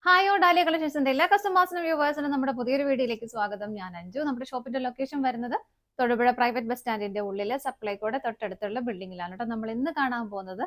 Hi dahlia കളക്ഷൻസിന്റെ എല്ലാ കസ്റ്റമേഴ്സിനും വ്യൂവേഴ്സിനും നമ്മുടെ പുതിയൊരു വീഡിയോയിലേക്ക് സ്വാഗതം. ഞാൻ അഞ്ജു. നമ്മുടെ ഷോപ്പിന്റെ ലൊക്കേഷൻ വരുന്നത് തൊടുപുഴ പ്രൈവറ്റ് ബസ് സ്റ്റാൻഡിന്റെ ഉള്ളിലെ സപ്ലൈകോടെ തൊട്ടടുത്തുള്ള ബിൽഡിംഗിലാണ് കേട്ടോ. നമ്മൾ ഇന്ന് കാണാൻ പോകുന്നത്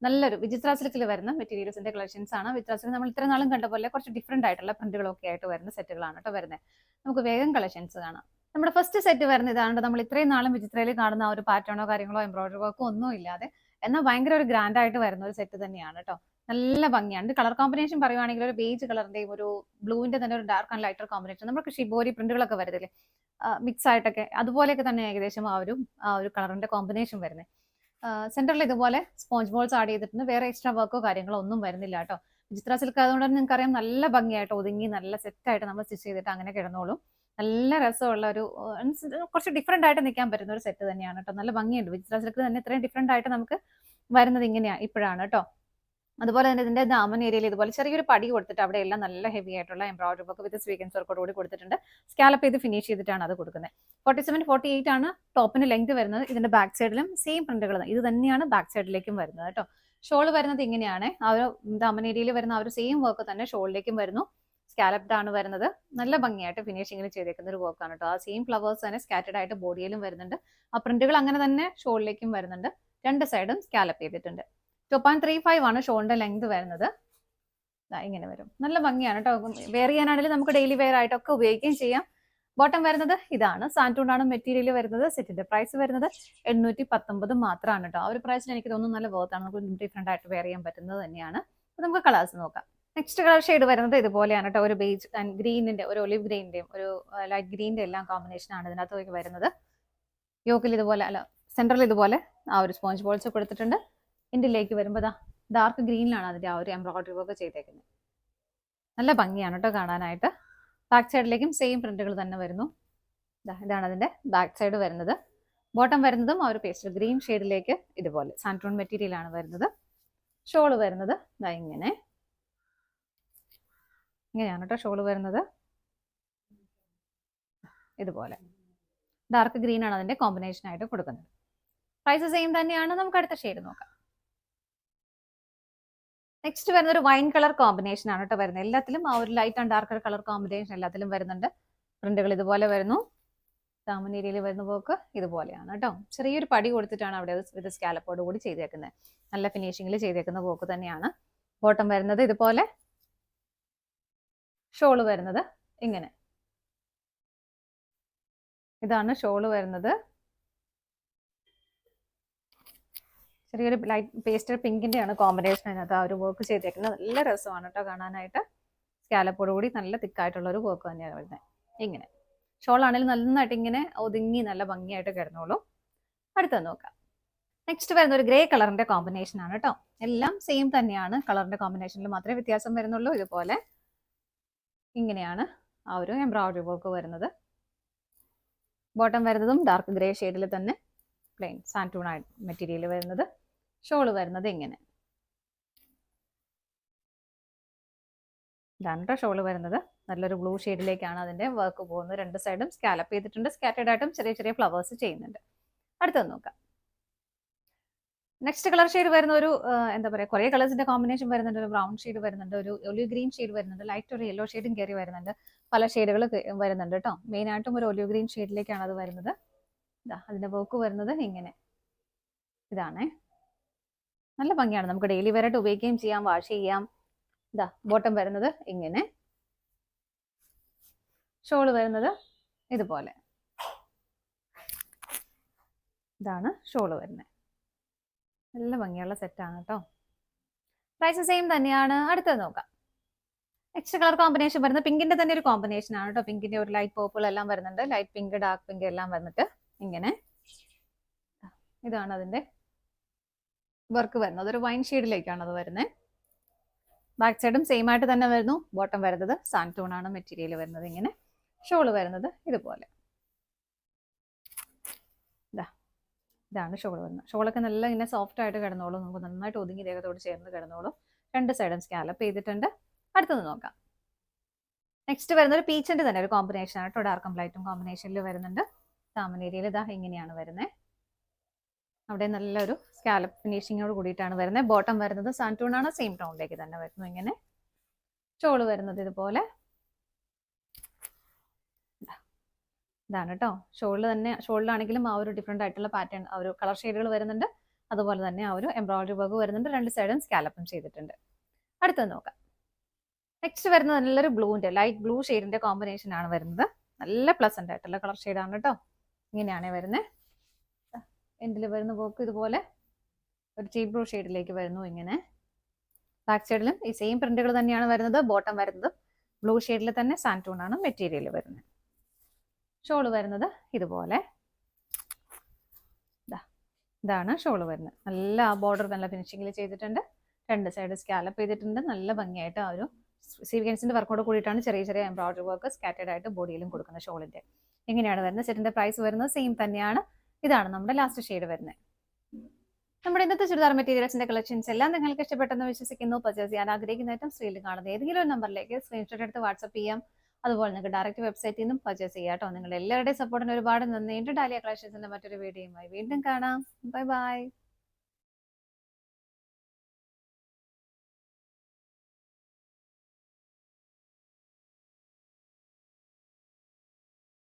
നല്ലൊരു വിചിത്ര സിൽക്കിൽ വരുന്ന മെറ്റീരിയൽസിന്റെ കളക്ഷൻസ് ആണ്. വിചിത്ര സിൽക്ക് നമ്മൾ ഇത്ര നാളും കണ്ട പോലെ കുറച്ച് ഡിഫറെന്റ് ആയിട്ടുള്ള പ്രിന്റുകളൊക്കെ ആയിട്ട് വരുന്ന സെറ്റുകളാണ് കേട്ടോ വരുന്നത്. നമുക്ക് വേഗം കളക്ഷൻസ് കാണാം. നമ്മുടെ ഫസ്റ്റ് സെറ്റ് വരുന്ന ഇതാണ്. നമ്മൾ ഇത്രയും നാളും വിചിത്രയിൽ കാണുന്ന ആ ഒരു പാറ്റേണോ കാര്യങ്ങളോ എംബ്രോയിഡറി വർക്കോ ഒന്നും ഇല്ലാതെ എന്നാൽ ഭയങ്കര ഒരു ഗ്രാൻഡ് ആയിട്ട് വരുന്ന ഒരു സെറ്റ് തന്നെയാണ് കേട്ടോ. നല്ല ഭംഗിയാണ്. കളർ കോമ്പിനേഷൻ പറയുവാണെങ്കിൽ ഒരു ബേജ് കളറിന്റെയും ഒരു ബ്ലൂവിന്റെ തന്നെ ഒരു ഡാർക്ക് ആൻഡ് ലൈറ്റർ കോമ്പിനേഷൻ. നമുക്ക് ഷിബോരി പ്രിന്റുകളൊക്കെ വരുന്നില്ലേ, മിക്സ് ആയിട്ടൊക്കെ അതുപോലെയൊക്കെ തന്നെ ഏകദേശം ആ ഒരു കളറിന്റെ കോമ്പിനേഷൻ വരുന്നത്. സെന്ററിൽ ഇതുപോലെ സ്പോഞ്ച് ബോൾസ് ആഡ് ചെയ്തിട്ടുണ്ട്. വേറെ എക്സ്ട്രാ വർക്കോ കാര്യങ്ങളോ ഒന്നും വരുന്നില്ല കേട്ടോ. വിചിത്ര സിൽക്ക് അതുകൊണ്ട് തന്നെ നിങ്ങൾക്ക് അറിയാം, നല്ല ഭംഗിയായിട്ട് ഒതുങ്ങി നല്ല സെറ്റായിട്ട് നമ്മൾ സ്റ്റിച്ച് ചെയ്തിട്ട് അങ്ങനെ കിടന്നോളും. നല്ല രസമുള്ള ഒരു കുറച്ച് ഡിഫറെന്റ് ആയിട്ട് നിൽക്കാൻ പറ്റുന്ന ഒരു സെറ്റ് തന്നെയാണ് കേട്ടോ. നല്ല ഭംഗിയുണ്ട്. വിചിത്ര സിൽക്ക് തന്നെ ഇത്രയും ഡിഫറെന്റ് ആയിട്ട് നമുക്ക് വരുന്നത് ഇങ്ങനെയാണ് ഇപ്പോഴാണ് കേട്ടോ. അതുപോലെ തന്നെ ഇതിന്റെ ദാമൻ ഏരിയയിൽ ഇതുപോലെ ചെറിയൊരു പടി കൊടുത്തിട്ട് അവിടെ എല്ലാം നല്ല ഹെവി ആയിട്ടുള്ള എംബ്രോയിഡറി വർക്ക് വിത്ത് സ്വീക്കൻസ് വർക്കോട് കൂടി കൊടുത്തിട്ടുണ്ട്. സ്കാലപ്പ് ചെയ്ത് ഫിനിഷ് ചെയ്തിട്ടാണ് അത് കൊടുക്കുന്നത്. 47-48 ആണ് ടോപ്പിന് ലെങ്ത് വരുന്നത്. ഇതിന്റെ ബാക്ക് സൈഡിലും സെയിം പ്രിന്റുകൾ ഇത് തന്നെയാണ് ബാക്ക് സൈഡിലേക്കും വരുന്നത് കേട്ടോ. ഷോൾ വരുന്നത് ഇങ്ങനെയാണ്. ആ ഒരു ദാമൻ ഏരിയയിൽ വരുന്ന ആ ഒരു സെയിം വർക്ക് തന്നെ ഷോളിലേക്കും വരുന്നു. സ്കാലപ്ഡ് ആണ് വരുന്നത്. നല്ല ഭംഗിയായിട്ട് ഫിനിഷിംഗിൽ ചെയ്തേക്കുന്ന ഒരു വർക്കാണ് കേട്ടോ. ആ സെയിം ഫ്ലവേഴ്സ് തന്നെ സ്കാറ്റഡ് ആയിട്ട് ബോഡിയിലും വരുന്നുണ്ട്. ആ പ്രിന്റുകൾ അങ്ങനെ തന്നെ ഷോളിലേക്കും വരുന്നുണ്ട്. രണ്ട് സൈഡും സ്കാലപ്പ് ചെയ്തിട്ടുണ്ട്. 2.35 ആണ് ഷോളിന്റെ ലെങ്ത് വരുന്നത്. ഇങ്ങനെ വരും. നല്ല ഭംഗിയാണ് കേട്ടോ. വെയർ ചെയ്യാനാണെങ്കിലും നമുക്ക് ഡെയിലി വെയർ ആയിട്ടൊക്കെ ഉപയോഗിക്കുകയും ചെയ്യാം. ബോട്ടം വരുന്നത് ഇതാണ്. സാൻറ്റൂൺ ആണ് മെറ്റീരിയൽ വരുന്നത്. സെറ്റിന്റെ പ്രൈസ് വരുന്നത് 819 മാത്രമാണ് കേട്ടോ. ആ ഒരു പ്രൈസിന് എനിക്ക് തോന്നുന്നു നല്ല വർത്താണ്. നമുക്ക് ഡിഫറെന്റ് ആയിട്ട് വെയർ ചെയ്യാൻ പറ്റുന്നത് തന്നെയാണ്. അപ്പൊ നമുക്ക് കളേഴ്സ് നോക്കാം. നെക്സ്റ്റ് കളർ ഷെയ്ഡ് വരുന്നത് ഇതുപോലെയാണ് കേട്ടോ. ഒരു ബേജ് ആൻഡ് ഗ്രീനിന്റെ, ഒരു ഒലിവ് ഗ്രീനിന്റെയും ഒരു ലൈറ്റ് ഗ്രീനിന്റെ എല്ലാം കോമ്പിനേഷൻ ആണ് ഇതിനകത്ത് വരുന്നത്. യോക്കിൽ ഇതുപോലെ അല്ല, സെന്ററിൽ ഇതുപോലെ ആ ഒരു സ്പോഞ്ച് ബോൾസ് കൊടുത്തിട്ടുണ്ട്. ഇതിലേക്ക് വരുമ്പോൾ ഡാർക്ക് ഗ്രീനിലാണ് അതിന്റെ ആ ഒരു എംബ്രോയിഡറി വർക്ക് ചെയ്തേക്കുന്നത്. നല്ല ഭംഗിയാണ് കേട്ടോ കാണാനായിട്ട്. ബാക്ക് സൈഡിലേക്കും സെയിം പ്രിന്റുകൾ തന്നെ വരുന്നു. ഇതാണ് അതിന്റെ ബാക്ക് സൈഡ് വരുന്നത്. ബോട്ടം വരുന്നതും ആ ഒരു പേസ്റ്റൽ ഗ്രീൻ ഷെയ്ഡിലേക്ക് ഇതുപോലെ സാൻറ്റൂൺ മെറ്റീരിയൽ ആണ് വരുന്നത്. ഷോള് വരുന്നത് ഇങ്ങനെയാണ് കേട്ടോ. ഷോള് വരുന്നത് ഇതുപോലെ ഡാർക്ക് ഗ്രീൻ ആണ് അതിന്റെ കോമ്പിനേഷൻ ആയിട്ട് കൊടുക്കുന്നത്. പ്രൈസ് സെയിം തന്നെയാണ്. നമുക്ക് അടുത്ത ഷെയ്ഡ് നോക്കാം. നെക്സ്റ്റ് വരുന്ന ഒരു വൈൻ കളർ കോമ്പിനേഷൻ ആണ് കേട്ടോ വരുന്നത്. എല്ലാത്തിലും ആ ഒരു light and dark colour combination എല്ലാത്തിലും വരുന്നുണ്ട്. പ്രിന്റുകൾ ഇതുപോലെ വരുന്നു. ദാമൻ ഏരിയയിൽ വരുന്ന വർക്ക് ഇതുപോലെയാണ് കേട്ടോ. ചെറിയൊരു പടി കൊടുത്തിട്ടാണ് അവിടെ വിത്ത് സ്കാലപ്പോട് കൂടി ചെയ്തേക്കുന്നത്. നല്ല ഫിനിഷിംഗിൽ ചെയ്തേക്കുന്ന വർക്ക് തന്നെയാണ്. ബോട്ടം വരുന്നത് ഇതുപോലെ. ഷോള് വരുന്നത് ഇങ്ങനെ. ഇതാണ് ഷോള് വരുന്നത്. ചെറിയൊരു ലൈറ്റ് പേസ്റ്റൽ പിങ്കിന്റെ ആണ് കോമ്പിനേഷൻ അതിനകത്ത് ആ ഒരു വർക്ക് ചെയ്തേക്കുന്നത്. നല്ല രസമാണ് കേട്ടോ കാണാനായിട്ട്. സ്കാലപ്പോട് കൂടി നല്ല തിക്കായിട്ടുള്ള ഒരു വർക്ക് തന്നെയാണ് വരുന്നത്. ഇങ്ങനെ ഷോൾ ആണെങ്കിലും നന്നായിട്ട് ഇങ്ങനെ ഒതുങ്ങി നല്ല ഭംഗിയായിട്ട് കിടന്നോളൂ. അടുത്തത് നോക്കാം. നെക്സ്റ്റ് വരുന്ന ഒരു ഗ്രേ കളറിന്റെ കോമ്പിനേഷൻ ആണ് കേട്ടോ. എല്ലാം സെയിം തന്നെയാണ്. കളറിന്റെ കോമ്പിനേഷനിൽ മാത്രമേ വ്യത്യാസം വരുന്നുള്ളൂ. ഇതുപോലെ ഇങ്ങനെയാണ് ആ ഒരു എംബ്രോയിഡറി വർക്ക് വരുന്നത്. ബോട്ടം വരുന്നതും ഡാർക്ക് ഗ്രേ ഷെയ്ഡിൽ തന്നെ പ്ലെയിൻ സാൻറ്റൂൺ മെറ്റീരിയൽ വരുന്നത്. ഷോള് വരുന്നത് ഇങ്ങനെ. ഇതാണ് കേട്ടോ ഷോള് വരുന്നത്. നല്ലൊരു ബ്ലൂ ഷെയ്ഡിലേക്കാണ് അതിന്റെ വർക്ക് പോകുന്നത്. രണ്ട് സൈഡും സ്കാലപ്പ് ചെയ്തിട്ടുണ്ട്. സ്കാറ്റേഡ് ആയിട്ടും ചെറിയ ചെറിയ ഫ്ലവേഴ്സ് ചെയ്യുന്നുണ്ട്. അടുത്തത് നോക്കാം. നെക്സ്റ്റ് കളർ ഷെയ്ഡ് വരുന്ന ഒരു എന്താ പറയുക, കുറേ കളേഴ്സിന്റെ കോമ്പിനേഷൻ വരുന്നുണ്ട്. ഒരു ബ്രൗൺ ഷെയ്ഡ് വരുന്നുണ്ട്, ഒരു ഒലിവ് ഗ്രീൻ ഷെയ്ഡ് വരുന്നുണ്ട്, ലൈറ്റ് ഒരു യെല്ലോ ഷെയ്ഡും കയറി വരുന്നുണ്ട്. പല ഷെയ്ഡുകൾ വരുന്നുണ്ട് കേട്ടോ. മെയിൻ ആയിട്ടും ഒരു ഒലിവ് ഗ്രീൻ ഷെയ്ഡിലേക്കാണ് അത് വരുന്നത്. അതിന്റെ വർക്ക് വരുന്നത് ഇങ്ങനെ. ഇതാണേ. നല്ല ഭംഗിയാണ്. നമുക്ക് ഡെയിലി വെയർ ആയിട്ട് ഉപയോഗിക്കുകയും ചെയ്യാം, വാഷ് ചെയ്യാം. ബോട്ടം വരുന്നത് ഇങ്ങനെ. ഷോള് വരുന്നത് ഇതുപോലെ. ഇതാണ് ഷോള് വരുന്നത്. നല്ല ഭംഗിയുള്ള സെറ്റാണ് കേട്ടോ. പ്രൈസ് സെയിം തന്നെയാണ്. അടുത്തത് നോക്കാം. നെക്സ്റ്റ് കളർ കോമ്പിനേഷൻ വരുന്നത് പിങ്കിന്റെ തന്നെ ഒരു കോമ്പിനേഷൻ ആണ് കേട്ടോ. പിങ്കിന്റെ ഒരു ലൈറ്റ് പേർപ്പിൾ എല്ലാം വരുന്നുണ്ട്. ലൈറ്റ് പിങ്ക്, ഡാർക്ക് പിങ്ക് എല്ലാം വന്നിട്ട് ഇങ്ങനെ. ഇതാണ് അതിന്റെ വർക്ക് വരുന്നത്. ഒരു വൈൻ ഷെയ്ഡിലേക്കാണ് അത് വരുന്നത്. ബാക്ക് സൈഡും സെയിം ആയിട്ട് തന്നെ വരുന്നു. ബോട്ടം വരുന്നത് സാൻറ്റൂൺ ആണ് മെറ്റീരിയൽ വരുന്നത് ഇങ്ങനെ. ഷോള് വരുന്നത് ഇതുപോലെ. ഇതാണ് ഷോള് വരുന്നത്. ഷോളൊക്കെ നല്ല ഇങ്ങനെ സോഫ്റ്റ് ആയിട്ട് കിടന്നോളൂ. നമുക്ക് നന്നായിട്ട് ഒതുങ്ങി ദേഹത്തോട് ചേർന്ന് കിടന്നോളൂ. രണ്ട് സൈഡും സ്കാലപ്പ് ചെയ്തിട്ടുണ്ട്. അടുത്തത് നോക്കാം. നെക്സ്റ്റ് വരുന്ന ഒരു പീച്ചിന്റെ തന്നെ ഒരു കോമ്പിനേഷൻ ആണ് കേട്ടോ. ഡാർക്കും ലൈറ്റും കോമ്പിനേഷനിൽ വരുന്നുണ്ട്. ദാമൻ ഏരിയയിൽ ഇങ്ങനെയാണ് വരുന്നത്. അവിടെ നല്ലൊരു സ്കാലപ്പ് ഫിനിഷിങ്ങോട് കൂടിയിട്ടാണ് വരുന്നത്. ബോട്ടം വരുന്നത് സാൻറ്റൂൺ ആണ്. സെയിം ടോണിലേക്ക് തന്നെ വരുന്നു ഇങ്ങനെ. ഷോള് വരുന്നത് ഇതുപോലെ ഇതാണ് കേട്ടോ. ഷോളിലാണെങ്കിലും ആ ഒരു ഡിഫറെന്റ് ആയിട്ടുള്ള പാറ്റേൺ, ആ ഒരു കളർ ഷെയ്ഡുകൾ വരുന്നുണ്ട്. അതുപോലെ തന്നെ ആ ഒരു എംബ്രോയിഡറി വർക്ക് വരുന്നുണ്ട്. രണ്ട് സൈഡും സ്കാലപ്പും ചെയ്തിട്ടുണ്ട്. അടുത്തത് നോക്കാം. നെക്സ്റ്റ് വരുന്നത് നല്ലൊരു ബ്ലൂവിന്റെ ലൈറ്റ് ബ്ലൂ ഷെയ്ഡിന്റെ കോമ്പിനേഷൻ ആണ് വരുന്നത്. നല്ല പ്ലസന്റ് ആയിട്ടുള്ള കളർ ഷെയ്ഡാണ് കേട്ടോ. ഇങ്ങനെയാണ് വരുന്നത്. എൻഡിൽ വരുന്ന വർക്ക് ഇതുപോലെ ഒരു ടീ ബ്ലൂ ഷെയ്ഡിലേക്ക് വരുന്നു. ഇങ്ങനെ ബാക്ക് സൈഡിലും ഈ സെയിം പ്രിന്റുകൾ തന്നെയാണ് വരുന്നത്. ബോട്ടം വരുന്നത് ബ്ലൂ ഷെയ്ഡിൽ തന്നെ സാൻറ്റൂൺ ആണ് മെറ്റീരിയൽ വരുന്നത്. ഷോള് വരുന്നത് ഇതുപോലെ ഇതാണ് ഷോള് വരുന്നത്. നല്ല ആ ബോർഡർ നല്ല ഫിനിഷിംഗിൽ ചെയ്തിട്ടുണ്ട്. രണ്ട് സൈഡ് സ്കാലപ്പ് ചെയ്തിട്ടുണ്ട്. നല്ല ഭംഗിയായിട്ട് ആ ഒരു സീക്വൻസിന്റെ വർക്കോട് കൂടിയിട്ടാണ് ചെറിയ ചെറിയ എംബ്രോയിഡറി വർക്ക് സ്കാറ്റേഡ് ആയിട്ട് ബോഡിയിലും കൊടുക്കുന്ന ഷോളിന്റെ. എങ്ങനെയാണ് വരുന്നത്? സെറ്റിന്റെ പ്രൈസ് വരുന്നത് സെയിം തന്നെയാണ്. ഇതാണ് നമ്മുടെ ലാസ്റ്റ് ഷെയ്ഡ് വരുന്നത്. നമ്മുടെ ഇന്നത്തെ ചുരിദാർ മെറ്റീരിയൽസിന്റെ കളക്ഷൻസ് എല്ലാം നിങ്ങൾക്ക് ഇഷ്ടപ്പെട്ടെന്ന് വിശ്വസിക്കുന്നു. പർച്ചേസ് ചെയ്യാൻ ആഗ്രഹിക്കുന്ന ഐറ്റം സ്ക്രീനിൽ കാണുന്ന ഏതെങ്കിലും ഒരു നമ്പറിലേക്ക് സ്ക്രീൻഷോട്ട് എടുത്ത് വാട്സ്ആപ്പ് ചെയ്യാം. അതുപോലെ നിങ്ങൾക്ക് ഡയറക്റ്റ് വെബ്സൈറ്റിൽ നിന്നും പർച്ചേസ് ചെയ്യാം കേട്ടോ. നിങ്ങളുടെ എല്ലാവരുടെയും സപ്പോർട്ടിന് ഒരുപാട് നന്ദിയുണ്ട്. ഡാലിയ കളക്ഷൻസിന്റെ മറ്റൊരു വീഡിയോയുമായി വീണ്ടും കാണാം. Bye bye.